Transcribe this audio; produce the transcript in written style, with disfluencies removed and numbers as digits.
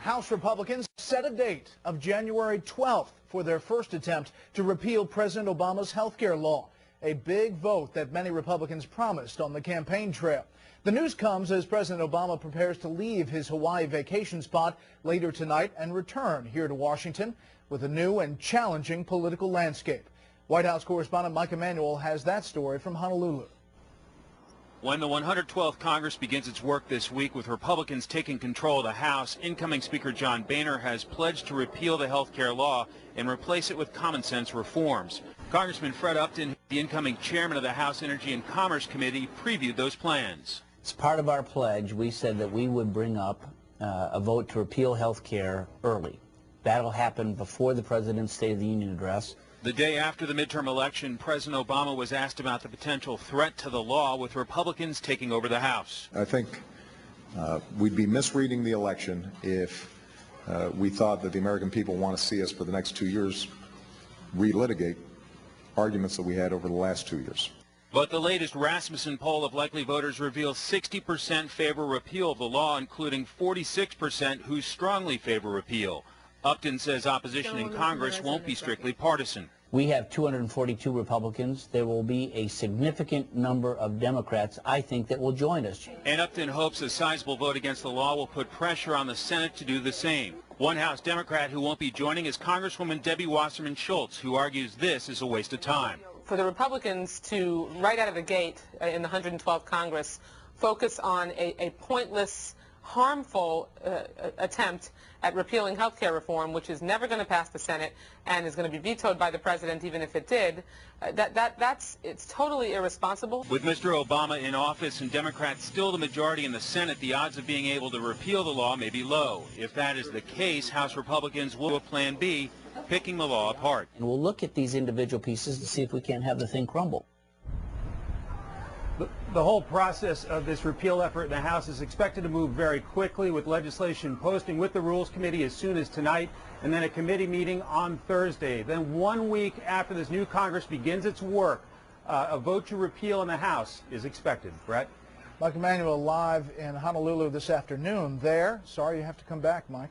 House Republicans set a date of January 12th for their first attempt to repeal President Obama's health care law, a big vote that many Republicans promised on the campaign trail. The news comes as President Obama prepares to leave his Hawaii vacation spot later tonight and return here to Washington with a new and challenging political landscape. White House correspondent Mike Emanuel has that story from Honolulu. When the 112th Congress begins its work this week with Republicans taking control of the House, incoming Speaker John Boehner has pledged to repeal the health care law and replace it with common sense reforms. Congressman Fred Upton, the incoming chairman of the House Energy and Commerce Committee, previewed those plans. As part of our pledge, we said that we would bring up a vote to repeal health care early. That'll happen before the President's State of the Union address. The day after the midterm election, President Obama was asked about the potential threat to the law with Republicans taking over the House. I think we'd be misreading the election if we thought that the American people want to see us for the next 2 years relitigate arguments that we had over the last 2 years. But the latest Rasmussen poll of likely voters reveals 60% favor repeal of the law, including 46% who strongly favor repeal. Upton says opposition in Congress won't be strictly partisan. We have 242 Republicans. There will be a significant number of Democrats, I think, that will join us. And Upton hopes a sizable vote against the law will put pressure on the Senate to do the same. One House Democrat who won't be joining is Congresswoman Debbie Wasserman Schultz, who argues this is a waste of time. For the Republicans to, right out of the gate in the 112th Congress, focus on a pointless, harmful attempt at repealing health care reform, which is never going to pass the Senate and is going to be vetoed by the President even if it did, it's totally irresponsible. With Mr. Obama in office and Democrats still the majority in the Senate, the odds of being able to repeal the law may be low. If that is the case, House Republicans will have Plan B, picking the law apart. And we'll look at these individual pieces to see if we can't have the thing crumble. The whole process of this repeal effort in the House is expected to move very quickly, with legislation posting with the Rules Committee as soon as tonight, and then a committee meeting on Thursday. Then 1 week after this new Congress begins its work, a vote to repeal in the House is expected. Brett? Mike Emanuel live in Honolulu this afternoon there. Sorry you have to come back, Mike.